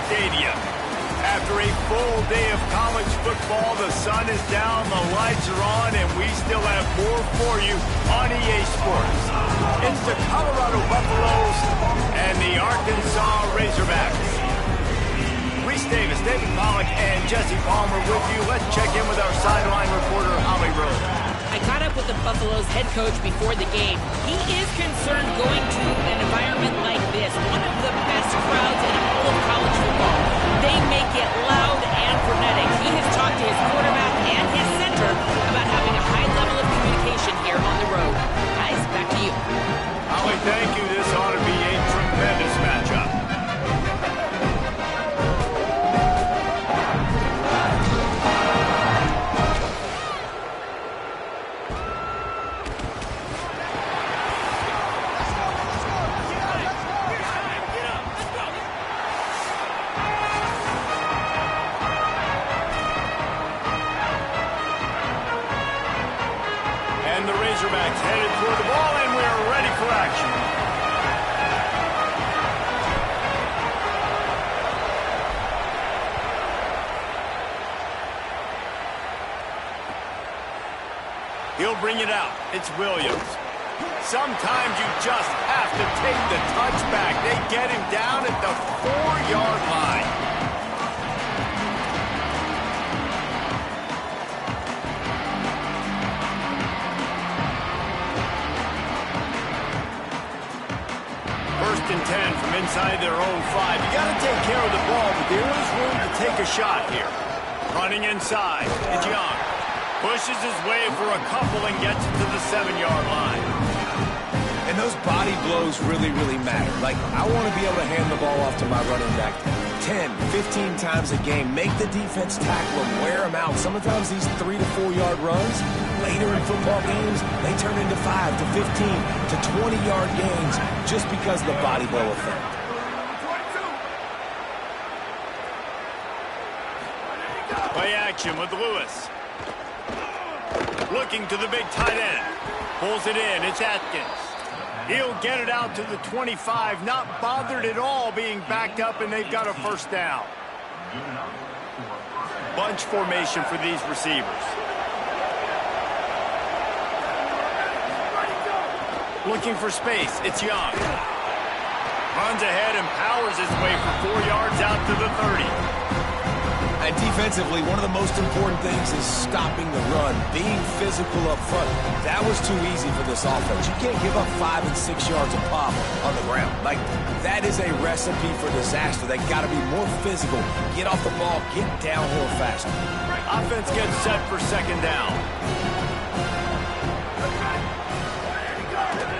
Stadium. After a full day of college football, the sun is down, the lights are on, and we still have more for you on EA Sports. It's the Colorado Buffaloes and the Arkansas Razorbacks. Reese Davis, David Pollack, and Jesse Palmer with you. Let's check in with our sideline reporter, Holly Rose. I caught up with the Buffaloes head coach before the game. He is concerned going to an environment like this, one of the best crowds in all of college football. They make it loud and frenetic. He has talked to his quarterback and his center about having a high level of communication here on the road. Guys, back to you. Holly, thank you. This ought to be a tremendous matchup. And the Razorbacks headed for the ball, and we are ready for action. He'll bring it out. It's Williams. Sometimes you just have to take the touchback. They get him down at the 4-yard line. First and 10 from inside their own 5. You got to take care of the ball, but there is room to take a shot here. Running inside, it's Young. Pushes his way for a couple and gets it to the 7-yard line. And those body blows really, really matter. Like, I want to be able to hand the ball off to my running back 10, 15 times a game. Make the defense tackle him, wear him out. Sometimes these 3 to 4-yard runs, later in football games, they turn into 5 to 15 to 20-yard gains just because of the body blow effect. Play action with Lewis. Looking to the big tight end. Pulls it in. It's Atkins. He'll get it out to the 25. Not bothered at all being backed up, and they've got a first down. Bunch formation for these receivers. Looking for space. It's Young. Runs ahead and powers his way for 4 yards out to the 30. And defensively, one of the most important things is stopping the run, being physical up front. That was too easy for this offense. You can't give up 5 and 6 yards a pop on the ground. Like, that is a recipe for disaster. They got to be more physical, get off the ball, get downhill faster. Offense gets set for second down.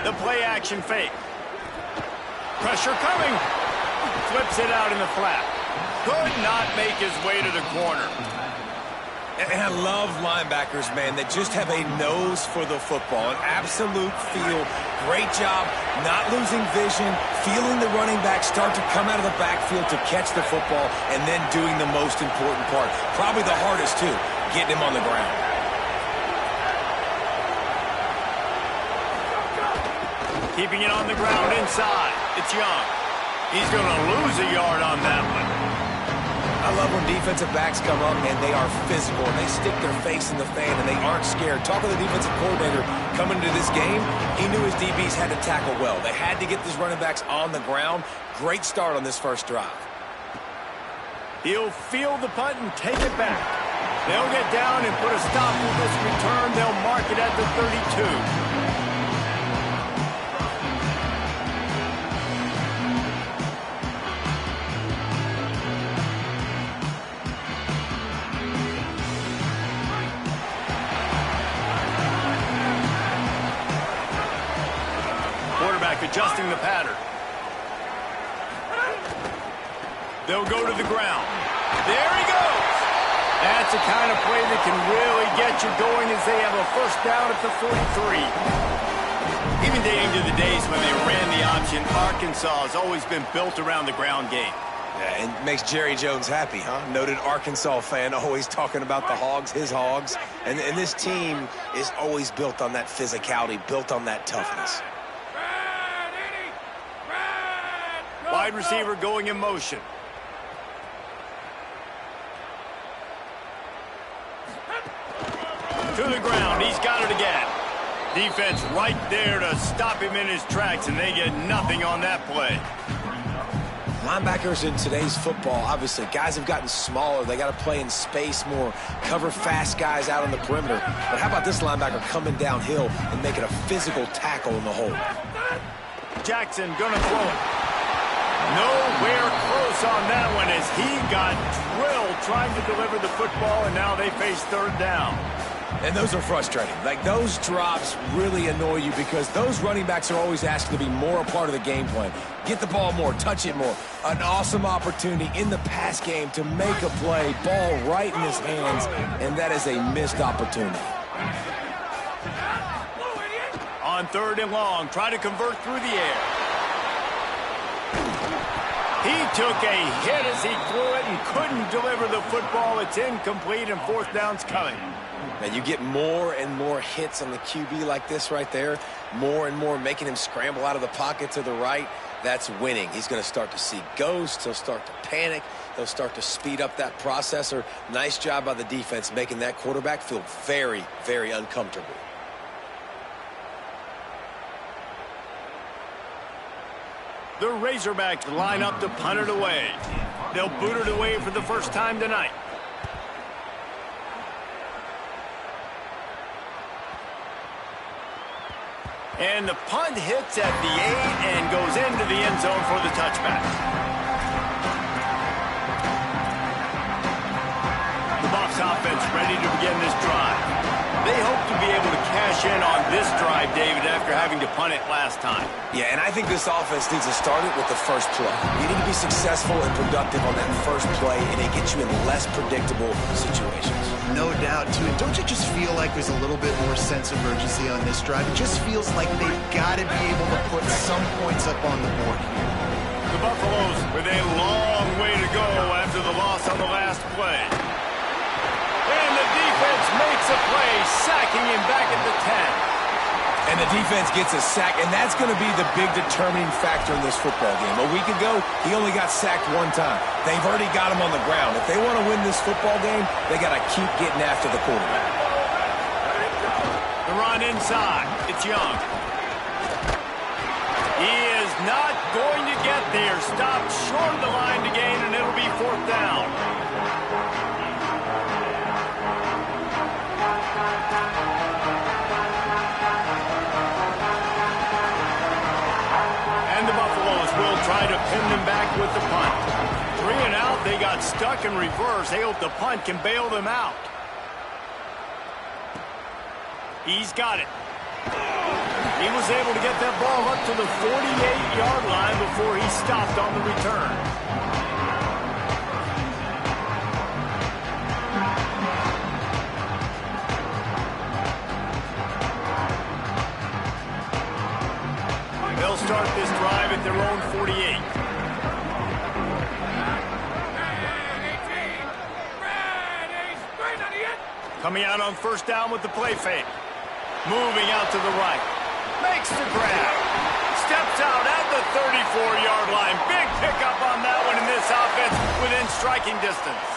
The play action fake. Pressure coming. Flips it out in the flat. Could not make his way to the corner. And I love linebackers, man, that just have a nose for the football, an absolute feel. Great job not losing vision, feeling the running back start to come out of the backfield to catch the football, and then doing the most important part. Probably the hardest, too, getting him on the ground. Keeping it on the ground inside. It's Young. He's going to lose a yard on that one. I love when defensive backs come up and they are physical and they stick their face in the fan and they aren't scared. Talking to the defensive coordinator coming into this game, he knew his DBs had to tackle well. They had to get these running backs on the ground. Great start on this first drive. He'll field the punt and take it back. They'll get down and put a stop to this return. They'll mark it at the 32. Adjusting the pattern. They'll go to the ground. There he goes. That's the kind of play that can really get you going as they have a first down at the 43. Even dating to the days when they ran the option, Arkansas has always been built around the ground game. Yeah, and makes Jerry Jones happy, huh? Noted Arkansas fan, always talking about the Hogs, his Hogs. And this team is always built on that physicality, built on that toughness. Wide receiver going in motion. To the ground. He's got it again. Defense right there to stop him in his tracks, and they get nothing on that play. Linebackers in today's football, obviously, guys have gotten smaller. They got to play in space more, cover fast guys out on the perimeter. But how about this linebacker coming downhill and making a physical tackle in the hole? Jackson gonna throw it. Nowhere close on that one as he got drilled trying to deliver the football, and now they face third down. And those are frustrating. Like, those drops really annoy you because those running backs are always asked to be more a part of the game plan. Get the ball more, touch it more. An awesome opportunity in the pass game to make a play, ball right in his hands, and that is a missed opportunity. On third and long, try to convert through the air. He took a hit as he threw it and couldn't deliver the football. It's incomplete, and fourth down's coming. Man, you get more and more hits on the QB like this right there, more and more making him scramble out of the pocket to the right. That's winning. He's going to start to see ghosts. He'll start to panic. He'll start to speed up that processor. Nice job by the defense making that quarterback feel very, very uncomfortable. The Razorbacks line up to punt it away. They'll boot it away for the first time tonight. And the punt hits at the 8 and goes into the end zone for the touchback. The Bucs offense ready to begin this drive. They hope to be able to cash in on this drive, David, after having to punt it last time. Yeah, and I think this offense needs to start it with the first play. You need to be successful and productive on that first play, and it gets you in less predictable situations. No doubt, too. And don't you just feel like there's a little bit more sense of urgency on this drive? It just feels like they've got to be able to put some points up on the board here. The Buffaloes with a long way to go after the loss on the last play. And the defense makes a play, sacking him back at the 10. And the defense gets a sack, and that's going to be the big determining factor in this football game. A week ago, he only got sacked one time. They've already got him on the ground. If they want to win this football game, they got to keep getting after the quarterback. The run inside. It's Young. He is not going to get there. Stopped short of the line to gain, and it'll be fourth down. Try to pin them back with the punt. 3 and out, they got stuck in reverse. They hope the punt can bail them out. He's got it. He was able to get that ball up to the 48-yard line before he stopped on the return. They'll start this drive at their own 48. Coming out on first down with the play fake. Moving out to the right. Makes the grab. Steps out at the 34-yard line. Big pickup on that one in this offense within striking distance.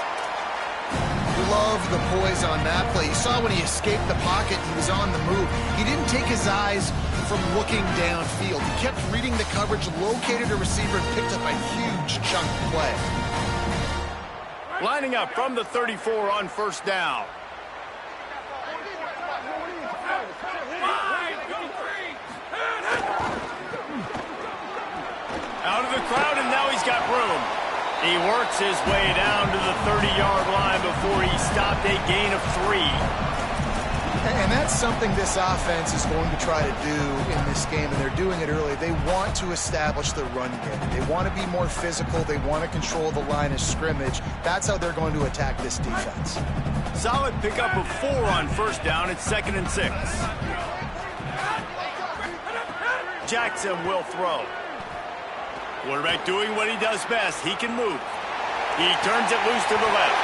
Love the poise on that play. You saw when he escaped the pocket, he was on the move. He didn't take his eyes from looking downfield. He kept reading the coverage, located a receiver, and picked up a huge chunk of play. Lining up from the 34 on first down. Out of the crowd, and now he's got room. He works his way down to the 30-yard line before he stopped a gain of 3. And that's something this offense is going to try to do in this game, and they're doing it early. They want to establish the run game. They want to be more physical. They want to control the line of scrimmage. That's how they're going to attack this defense. Solid pickup of 4 on first down. It's 2nd and 6. Jackson will throw. Quarterback doing what he does best. He can move. He turns it loose to the left.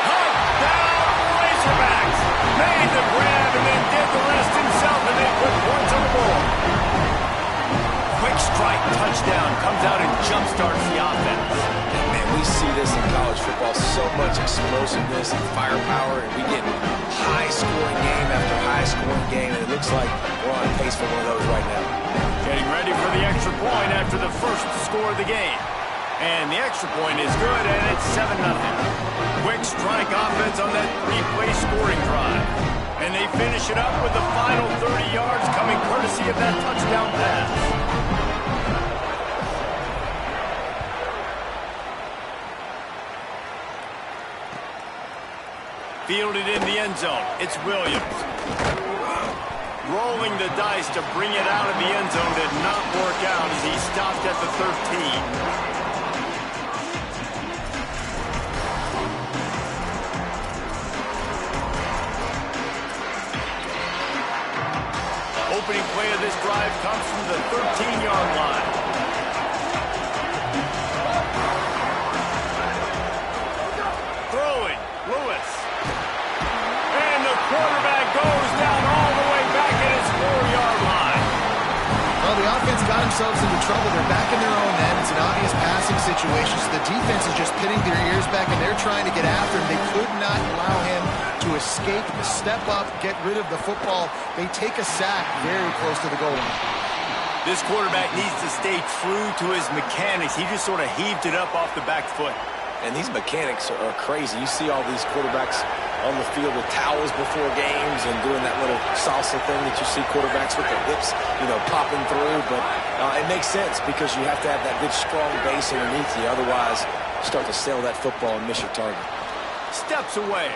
Touchdown, Razorbacks! Made the grab and then did the rest himself, and they put points on the board. Quick strike touchdown comes out and jumpstarts the offense. Man, we see this in college football. So much explosiveness and firepower, and we get high-scoring game after high-scoring game, and it looks like we're on pace for one of those right now. Getting ready for the extra point after the first score of the game. And the extra point is good, and it's 7-0. Quick strike offense on that three-play scoring drive. And they finish it up with the final 30 yards coming courtesy of that touchdown pass. Fielded in the end zone. It's Williams. Rolling the dice to bring it out of the end zone did not work out as he stopped at the 13. Opening play of this drive comes from the 13-yard line. Throwing, Lewis. And the quarterback goes down all the way back at his 4-yard line. Well, the offense got themselves into trouble. They're back in their own end. It's an obvious passing situation, so the defense is just pitting their ears back, and they're trying to get after him. They could not allow him to escape, step up, get rid of the football. They take a sack very close to the goal line. This quarterback needs to stay true to his mechanics. He just sort of heaved it up off the back foot. And these mechanics are crazy. You see all these quarterbacks on the field with towels before games and doing that little salsa thing that you see quarterbacks with their hips, popping through. But it makes sense because you have to have that good, strong base underneath you. Otherwise, you start to sail that football and miss your target. Steps away.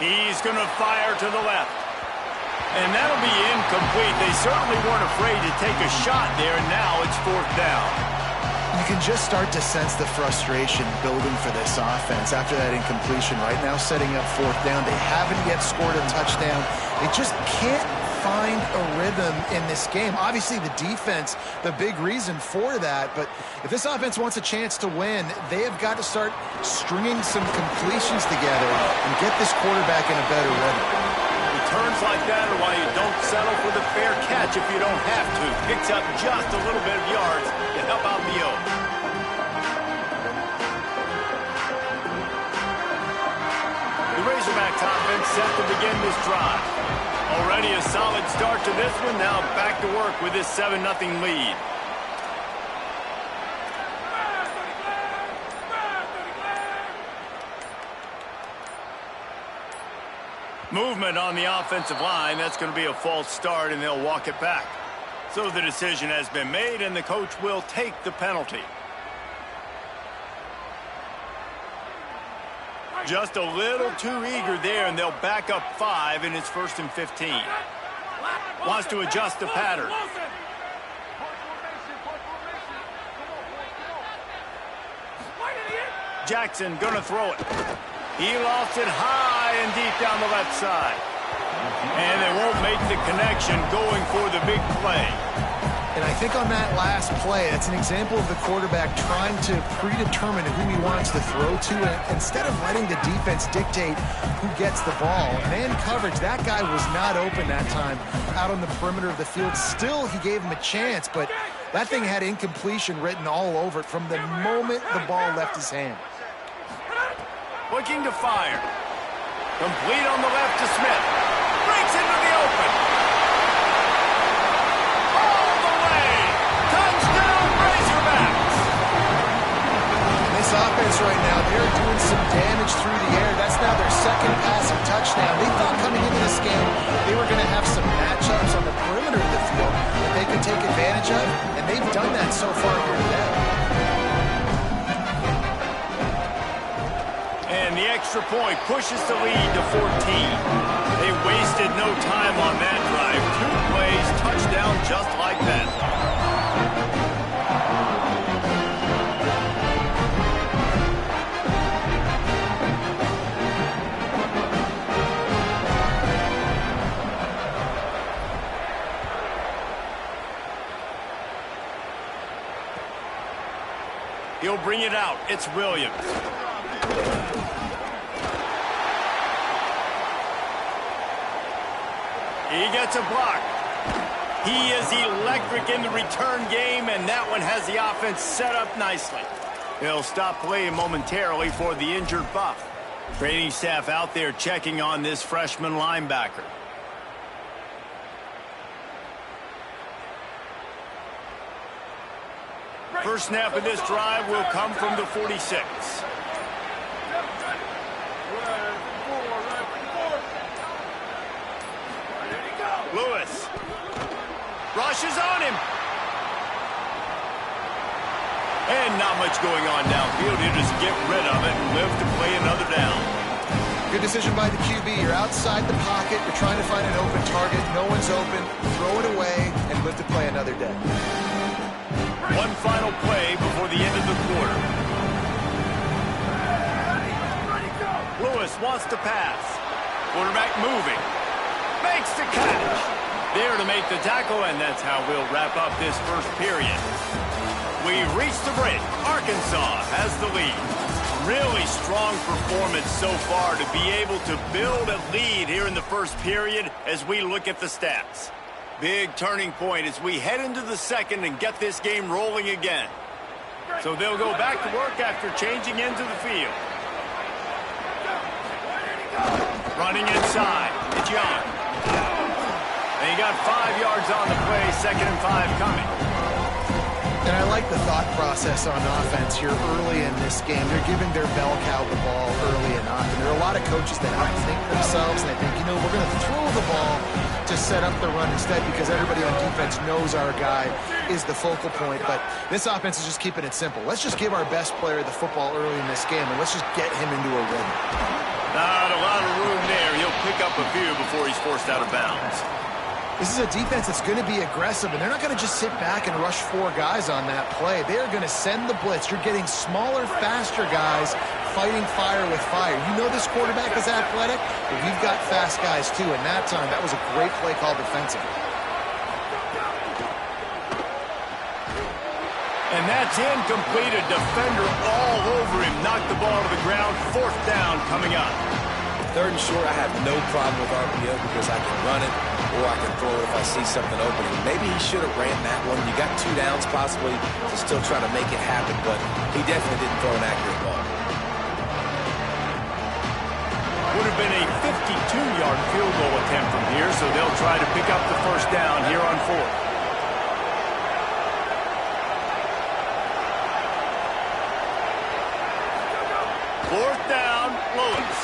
He's going to fire to the left. And that'll be incomplete. They certainly weren't afraid to take a shot there, and now it's 4th down. You can just start to sense the frustration building for this offense after that incompletion. Right now, setting up 4th down. They haven't yet scored a touchdown. They just can't find a rhythm in this game. Obviously, the defense, the big reason for that. But if this offense wants a chance to win, they have got to start stringing some completions together and get this quarterback in a better rhythm. Returns like that are why you don't settle for the fair catch if you don't have to. Picks up just a little bit of yards to help out the O. The Razorbacks offense set to begin this drive. Already a solid start to this one. Now back to work with this 7-0 lead. Movement on the offensive line. That's going to be a false start, and they'll walk it back. So the decision has been made, and the coach will take the penalty. Just a little too eager there, and they'll back up 5, and it's 1st and 15. Wants to adjust the pattern. Jackson gonna throw it. He lost it high and deep down the left side. And they won't make the connection going for the big play. And I think on that last play, that's an example of the quarterback trying to predetermine who he wants to throw to, and instead of letting the defense dictate who gets the ball. Man coverage, that guy was not open that time out on the perimeter of the field. Still, he gave him a chance, but that thing had incompletion written all over it from the moment the ball left his hand. Looking to fire. Complete on the left to Smith. Breaks into the open. All the way. Touchdown, Razorbacks. This offense right now, they're doing some damage through the air. That's now their second passing touchdown. They thought coming into this game they were going to have some matchups on the perimeter of the field that they could take advantage of, and they've done that so far here today. And the extra point pushes the lead to 14. They wasted no time on that drive. 2 plays, touchdown just like that. He'll bring it out. It's Williams. He gets a block. He is electric in the return game, and that one has the offense set up nicely. They'll stop playing momentarily for the injured Buff. Training staff out there checking on this freshman linebacker. First snap of this drive will come from the 46. Lewis rushes on him. And not much going on downfield. He'll just get rid of it and live to play another down. Good decision by the QB. You're outside the pocket. You're trying to find an open target. No one's open. Throw it away and live to play another day. One final play before the end of the quarter. Lewis wants to pass. Quarterback moving. Makes the catch. There to make the tackle, and that's how we'll wrap up this first period. We've reached the break. Arkansas has the lead. Really strong performance so far to be able to build a lead here in the first period as we look at the stats. Big turning point as we head into the second and get this game rolling again. So they'll go back to work after changing into the field. Running inside. It's Young. And he got 5 yards on the play, 2nd and 5 coming. And I like the thought process on offense here early in this game. They're giving their bell cow the ball early enough. And there are a lot of coaches that outthink themselves, and they think, you know, we're going to throw the ball to set up the run instead because everybody on defense knows our guy is the focal point. But this offense is just keeping it simple. Let's just give our best player the football early in this game, and let's just get him into a rhythm. Not a lot of room there. He'll pick up a few before he's forced out of bounds. This is a defense that's going to be aggressive, and they're not going to just sit back and rush 4 guys on that play. They are going to send the blitz. You're getting smaller, faster guys fighting fire with fire. You know this quarterback is athletic, but you've got fast guys too. And that time, that was a great play call defensively. And that's incomplete. A defender all over him. Knocked the ball to the ground. 4th down coming up. 3rd and short, I have no problem with RPO because I can run it or I can throw it if I see something opening. Maybe he should have ran that one. You got 2 downs possibly to still try to make it happen, but he definitely didn't throw an accurate ball. Would have been a 52-yard field goal attempt from here, so they'll try to pick up the 1st down here on 4th. Fourth down, Lewis.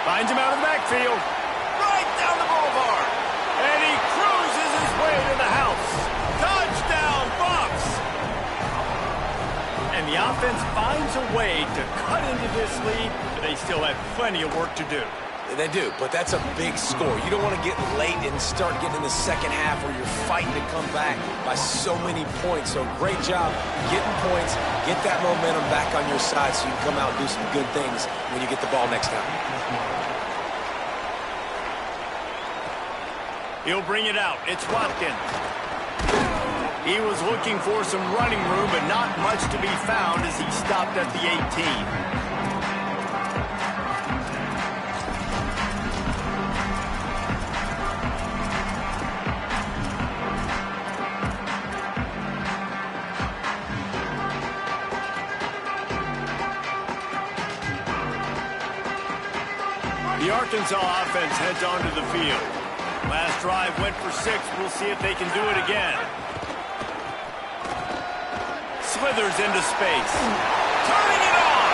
Finds him out of the backfield. Right down the boulevard. And he cruises his way to the house. Touchdown, Buffs! And the offense finds a way to cut into this lead, but they still have plenty of work to do. They do, but that's a big score. You don't want to get late and start getting in the second half where you're fighting to come back by so many points. So great job getting points, get that momentum back on your side so you can come out and do some good things when you get the ball next time. He'll bring it out. It's Watkins. He was looking for some running room, but not much to be found as he stopped at the 18. The Arkansas offense heads onto the field. Last drive went for 6. We'll see if they can do it again. Slithers into space. Turning it on!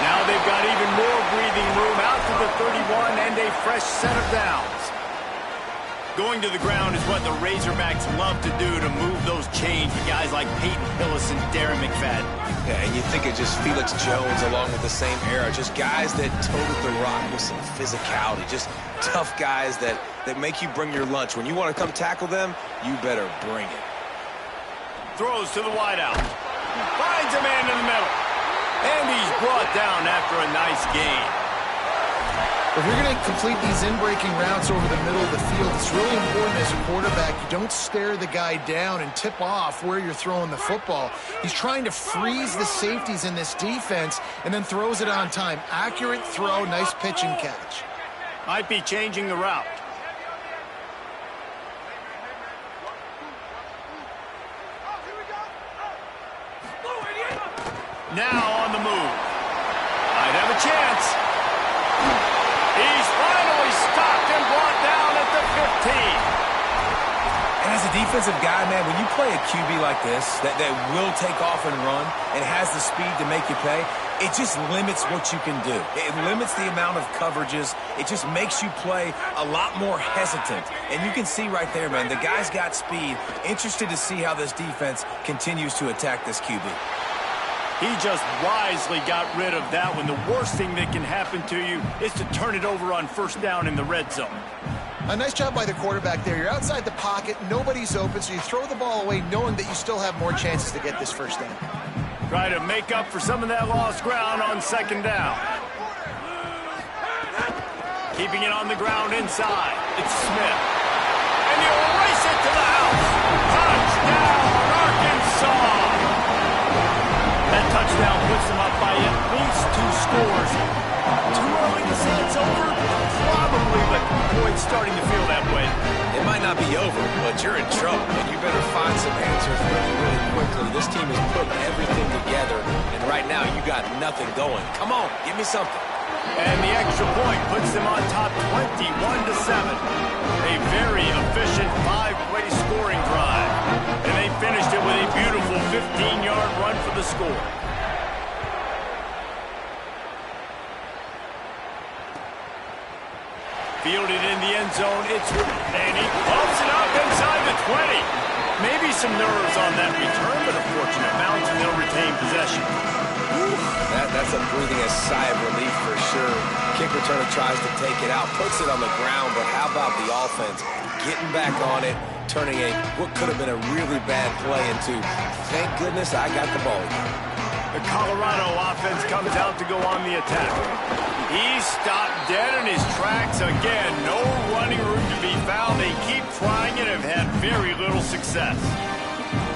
Now they've got even more breathing room out to the 31 and a fresh set of downs. Going to the ground is what the Razorbacks love to do to move those chains with guys like Peyton Hillis and Darren McFadden. Yeah, and you think of just Felix Jones along with the same era. Just guys that toted the rock with some physicality. Just tough guys that make you bring your lunch. When you want to come tackle them, you better bring it. Throws to the wideout. Finds a man in the middle. And he's brought down after a nice gain. If you're going to complete these in-breaking routes over the middle of the field, it's really important as a quarterback you don't stare the guy down and tip off where you're throwing the football. He's trying to freeze the safeties in this defense and then throws it on time. Accurate throw, nice pitch and catch. Might be changing the route. Now on the move. Might have a chance. He's finally stopped and brought down at the 15. And as a defensive guy, man, when you play a QB like this that will take off and run and has the speed to make you pay, it just limits what you can do. It limits the amount of coverages. It just makes you play a lot more hesitant. And you can see right there, man, the guy's got speed. Interested to see how this defense continues to attack this QB. He just wisely got rid of that one. The worst thing that can happen to you is to turn it over on first down in the red zone. A nice job by the quarterback there. You're outside the pocket, nobody's open, so you throw the ball away knowing that you still have more chances to get this first down. Try to make up for some of that lost ground on second down. Keeping it on the ground inside. It's Smith. And he'll race it to the house. Touchdown, Arkansas! That touchdown puts them up by at least 2 scores. Too early to say it's over? Probably, but boy, it's starting to feel that way. It might not be over, but you're in trouble, and you better find some answers really, really quickly. This team is putting everything together, and right now you got nothing going. Come on, give me something. And the extra point puts them on top 21-7. A very efficient 5-play scoring drive. And they finished it with a beautiful 15-yard run for the score. Fielded in the end zone, and he pumps it up inside the 20. Maybe some nerves on that return, but a fortunate bounce, and they'll retain possession. That's a breathing a sigh of relief for sure. Kick returner tries to take it out, puts it on the ground, but how about the offense getting back on it, turning what could have been a really bad play into, thank goodness I got the ball again. The Colorado offense comes out to go on the attack. He's stopped dead in his tracks again. No running room to be found. They keep trying it and have had very little success.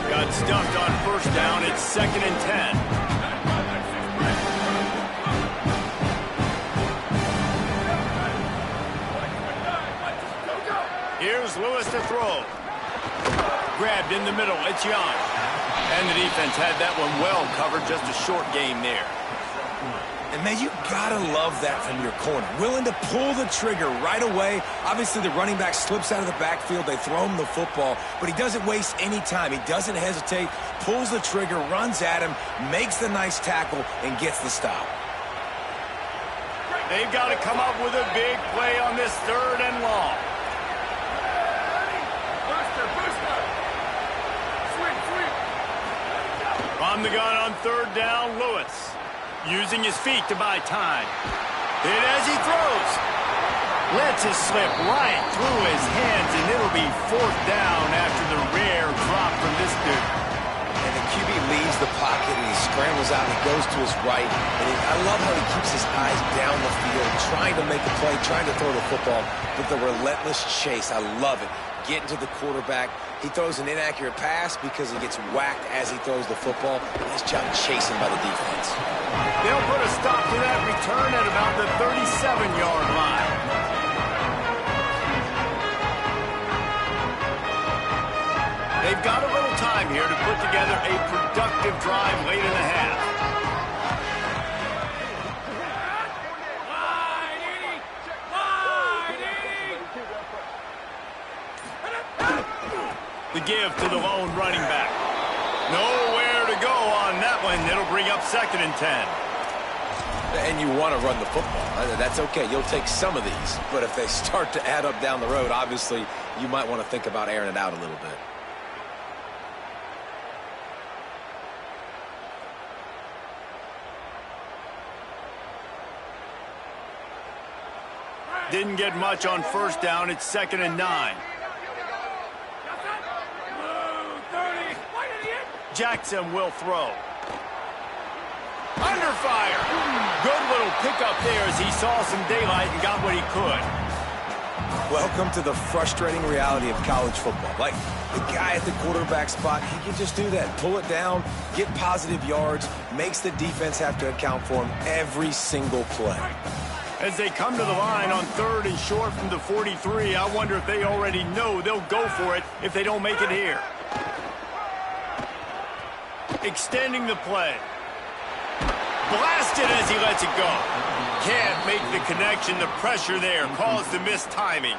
Got stuffed on first down. It's 2nd and 10. Here's Lewis to throw. Grabbed in the middle. It's Young. And the defense had that one well covered. Just a short game there. And, man, you got to love that from your corner. Willing to pull the trigger right away. Obviously, the running back slips out of the backfield. They throw him the football, but he doesn't waste any time. He doesn't hesitate, pulls the trigger, runs at him, makes the nice tackle, and gets the stop. They've got to come up with a big play on this 3rd and long. On the gun on 3rd down, Lewis. Using his feet to buy time. Hit as he throws. Lets it slip right through his hands, and it'll be 4th down after the rare drop from this dude. And the QB leaves the pocket, and he scrambles out, and he goes to his right. And I love how he keeps his eyes down the field, trying to make a play, trying to throw the football, but the relentless chase, I love it. Getting to the quarterback. He throws an inaccurate pass because he gets whacked as he throws the football. Nice job chasing by the defense. They'll put a stop to that return at about the 37-yard line. They've got a little time here to put together a productive drive late in the half. The give to the lone running back. Nowhere to go on that one. It'll bring up 2nd and 10. And you want to run the football. That's okay. You'll take some of these. But if they start to add up down the road, obviously, you might want to think about airing it out a little bit. Didn't get much on first down. It's 2nd and 9. Jackson will throw. Under fire. Good little pickup there as he saw some daylight and got what he could. Welcome to the frustrating reality of college football. Like, the guy at the quarterback spot, he can just do that. Pull it down, get positive yards, makes the defense have to account for him every single play. As they come to the line on 3rd and short from the 43, I wonder if they already know they'll go for it if they don't make it here. Extending the play. Blasted as he lets it go. Can't make the connection. The pressure there caused the missed timing.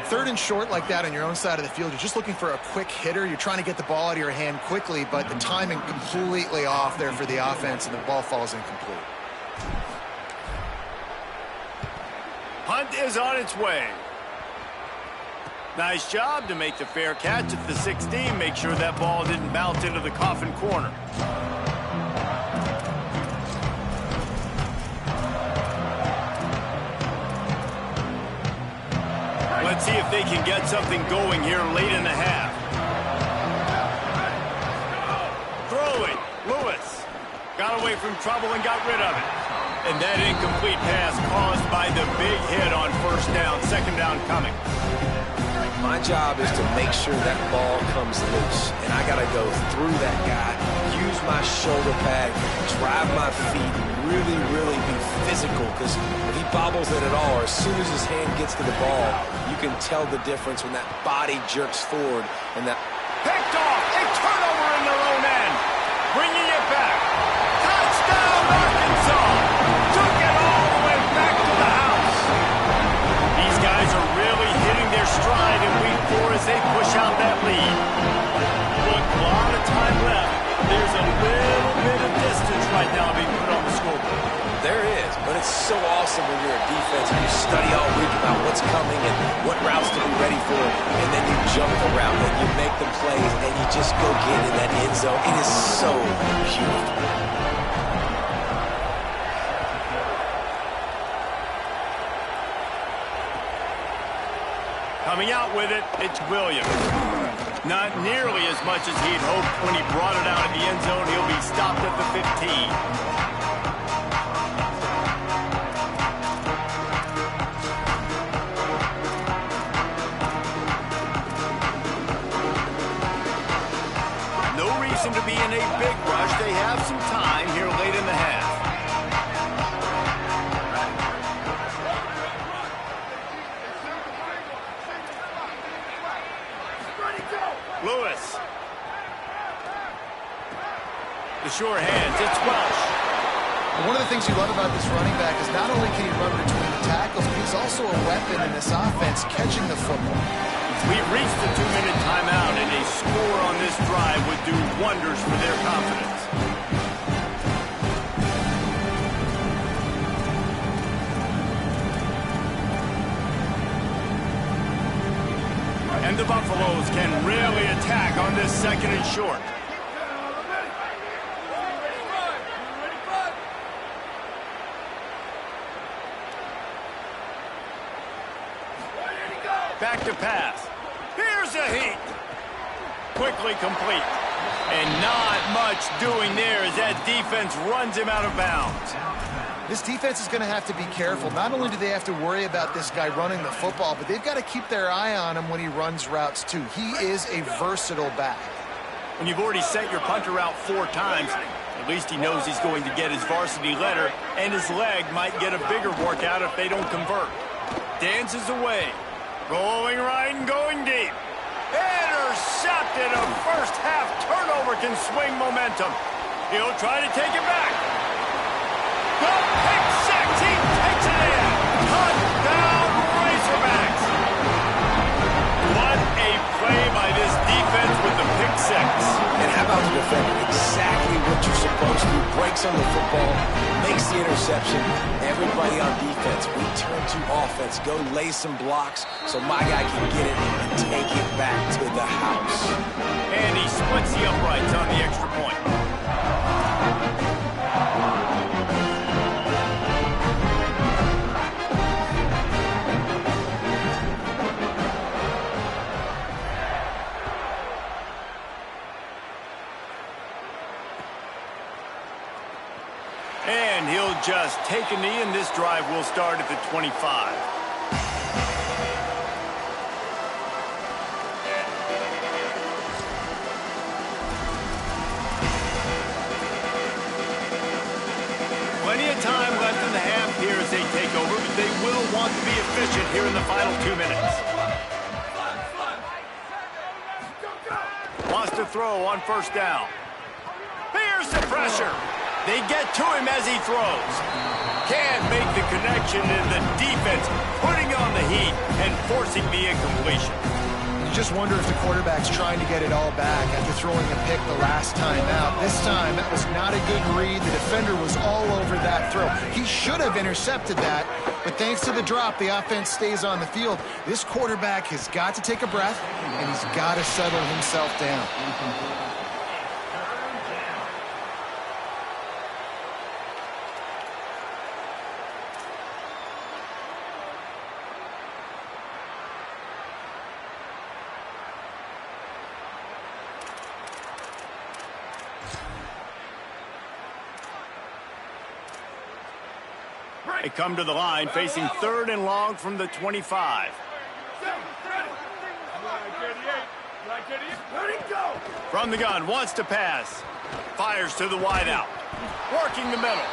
3rd and short like that on your own side of the field, you're just looking for a quick hitter. You're trying to get the ball out of your hand quickly, but the timing completely off there for the offense, and the ball falls incomplete. Punt is on its way. Nice job to make the fair catch at the 16. Make sure that ball didn't bounce into the coffin corner. Let's see if they can get something going here late in the half. Throwing. Lewis got away from trouble and got rid of it. And that incomplete pass caused by the big hit on 1st down. 2nd down coming. My job is to make sure that ball comes loose, and I got to go through that guy, use my shoulder pad, drive my feet, really, really be physical, because if he bobbles it at all, or as soon as his hand gets to the ball, you can tell the difference when that body jerks forward and that... Picked off! A turnover in their own end! Bringing it back! Touchdown, Arkansas! Took it all the way back to the house! These guys are really hitting their stride in week 4 as they push out that lead. Look, a lot of time left. There's a little bit of distance right now being put on the scoreboard. There is, but it's so awesome when you're a defense and you study all week about what's coming and what routes to be ready for, and then you jump the route and you make the plays and you just go get in that end zone. It is so beautiful. Coming out with it, it's Williams. Not nearly as much as he'd hoped when he brought it out of the end zone. He'll be stopped at the 15. To be in a big rush. They have some time here late in the half. Lewis. The sure hands. It's Welsh. One of the things you love about this running back is not only can he run between the tackles, but he's also a weapon in this offense catching the football. We've reached the 2-minute timeout, and a score on this drive would do wonders for their confidence. And the Buffaloes can really attack on this 2nd and short. Back to pass. Here's a heat. Quickly complete. And not much doing there as that defense runs him out of bounds. This defense is going to have to be careful. Not only do they have to worry about this guy running the football, but they've got to keep their eye on him when he runs routes too. He is a versatile back. When you've already sent your punter out 4 times, at least he knows he's going to get his varsity letter, and his leg might get a bigger workout if they don't convert. Dances away. Going right and going deep. Intercepted. A first half turnover can swing momentum. He'll try to take it back. The pick six. He takes it in. Touchdown Razorbacks. What a play by this defense with the pick six. And how about the defender? Exactly what you're supposed to. Breaks on the football, makes the interception. Everybody on defense, we turn to offense. Go lay some blocks so my guy can get it and take it back to the house. And he splits the uprights on the extra point. And he'll just take a knee, and this drive will start at the 25. Plenty of time left in the half here as they take over, but they will want to be efficient here in the final 2 minutes. Wants to throw on 1st down. Here's the pressure. They get to him as he throws. Can't make the connection, and the defense putting on the heat and forcing the incompletion. You just wonder if the quarterback's trying to get it all back after throwing a pick the last time out. This time, that was not a good read. The defender was all over that throw. He should have intercepted that, but thanks to the drop, the offense stays on the field. This quarterback has got to take a breath, and he's got to settle himself down. They come to the line facing 3rd and long from the 25. From the gun, wants to pass. Fires to the wideout. Working the middle.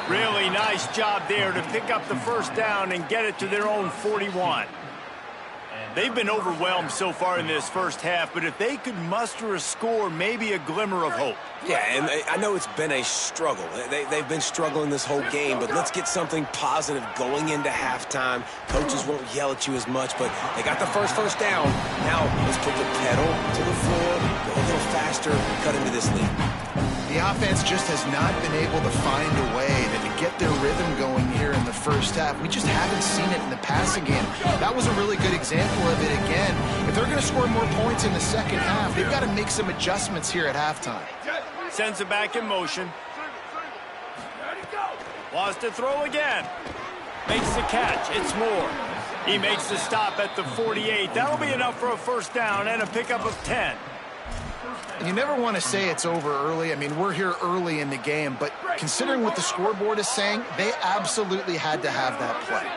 Really nice job there to pick up the first down and get it to their own 41. They've been overwhelmed so far in this first half, but if they could muster a score, maybe a glimmer of hope. Yeah, and I know it's been a struggle. They've been struggling this whole game, but let's get something positive going into halftime. Coaches won't yell at you as much, but they got the first down. Now let's put the pedal to the floor, go a little faster, cut into this lead. The offense just has not been able to find a way to get their rhythm going here in the first half. We just haven't seen it in the passing game. That was a really good example of it again. If they're going to score more points in the second half, they've got to make some adjustments here at halftime. Sends it back in motion. Wants to throw again. Makes the catch. It's Moore. He makes the stop at the 48. That'll be enough for a first down and a pickup of 10. You never want to say it's over early. I mean, we're here early in the game, but considering what the scoreboard is saying, they absolutely had to have that play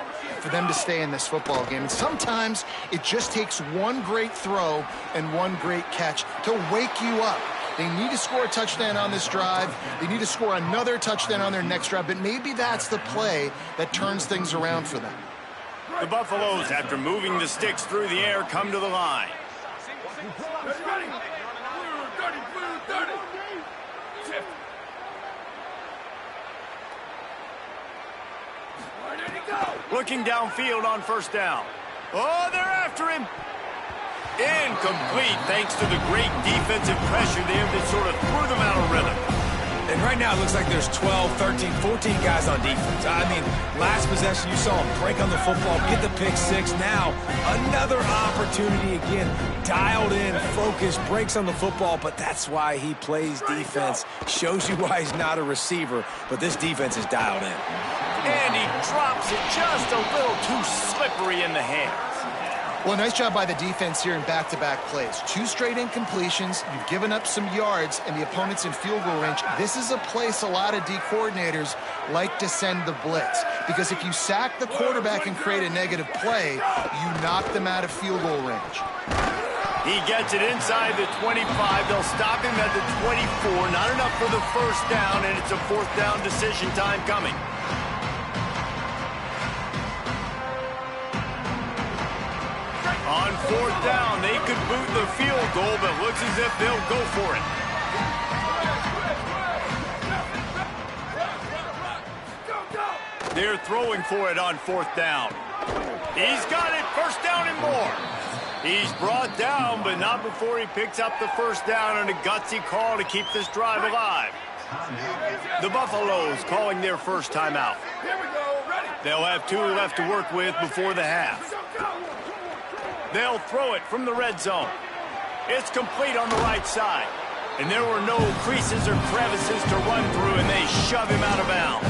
for them to stay in this football game. And sometimes it just takes one great throw and one great catch to wake you up. They need to score a touchdown on this drive. They need to score another touchdown on their next drive, but maybe that's the play that turns things around for them. The Buffaloes, after moving the sticks through the air, come to the line. Looking downfield on first down. Oh, they're after him. Incomplete thanks to the great defensive pressure there that sort of threw them out of rhythm. And right now it looks like there's 12, 13, 14 guys on defense. I mean, last possession you saw him break on the football, get the pick six. Now another opportunity again. Dialed in, focused, breaks on the football, but that's why he plays defense. Shows you why he's not a receiver, but this defense is dialed in. And he drops it just a little too slippery in the hands. Well, nice job by the defense here in back-to-back plays. 2 straight incompletions. You've given up some yards, and the opponent's in field goal range. This is a place a lot of D coordinators like to send the blitz, because if you sack the quarterback and create a negative play, you knock them out of field goal range. He gets it inside the 25. They'll stop him at the 24. Not enough for the first down, and it's a 4th down decision time coming. On 4th down, they could boot the field goal, but looks as if they'll go for it. They're throwing for it on 4th down. He's got it, 1st down and more. He's brought down, but not before he picks up the 1st down and a gutsy call to keep this drive alive. The Buffaloes calling their first timeout. They'll have 2 left to work with before the half. They'll throw it from the red zone. It's complete on the right side. And there were no creases or crevices to run through, and they shove him out of bounds.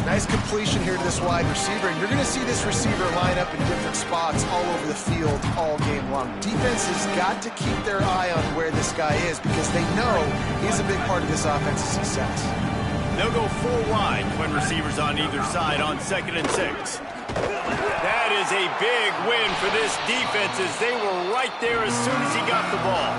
Nice completion here to this wide receiver, and you're going to see this receiver line up in different spots all over the field all game long. Defense has got to keep their eye on where this guy is, because they know he's a big part of this offense's success. They'll go 4 wide when receivers on either side on 2nd and 6. That is a big win for this defense, as they were right there as soon as he got the ball.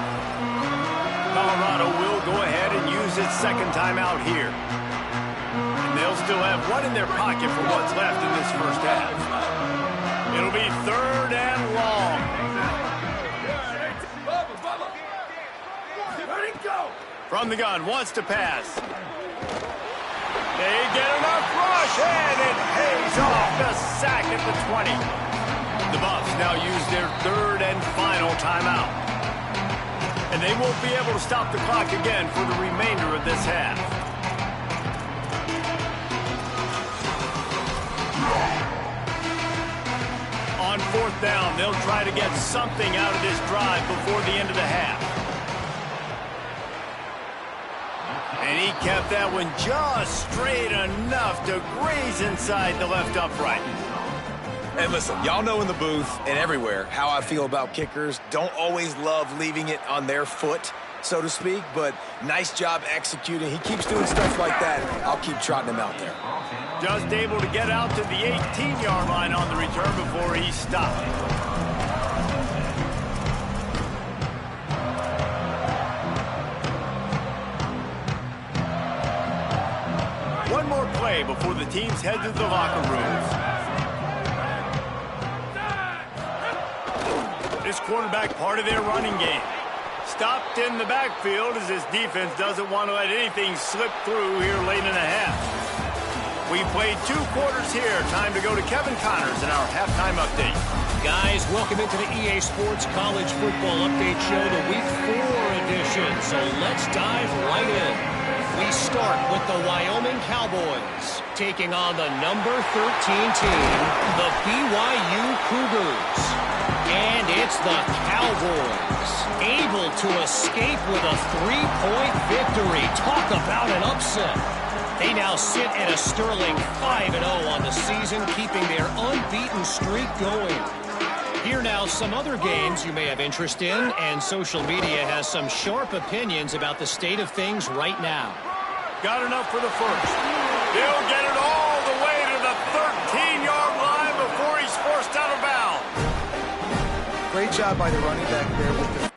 Colorado will go ahead and use its 2nd timeout here. And they'll still have 1 in their pocket for what's left in this first half. It'll be 3rd and long. From the gun, wants to pass. They get enough rush, and it pays off. The sack at the 20. The Buffs now use their third and final timeout. And they won't be able to stop the clock again for the remainder of this half. On fourth down, they'll try to get something out of this drive before the end of the half. And he kept that one just straight enough to graze inside the left upright. And listen, y'all know in the booth and everywhere how I feel about kickers. Don't always love leaving it on their foot, so to speak, but nice job executing. He keeps doing stuff like that. I'll keep trotting him out there. Just able to get out to the 18-yard line on the return before he stopped. One more play before the teams head to the locker rooms. This quarterback part of their running game. Stopped in the backfield as his defense doesn't want to let anything slip through here late in the half. We played 2 quarters here. Time to go to Kevin Connors in our halftime update. Guys, welcome into the EA Sports College Football Update Show, the Week 4 edition. So let's dive right in. We start with the Wyoming Cowboys taking on the number 13 team, the BYU Cougars. And it's the Cowboys able to escape with a 3-point victory. Talk about an upset. They now sit at a sterling 5-0 on the season, keeping their unbeaten streak going. Here now some other games you may have interest in, and social media has some sharp opinions about the state of things right now. Got enough for the first. They'll get it all the way to the 13-yard line before he's forced out of bounds. Great job by the running back there with the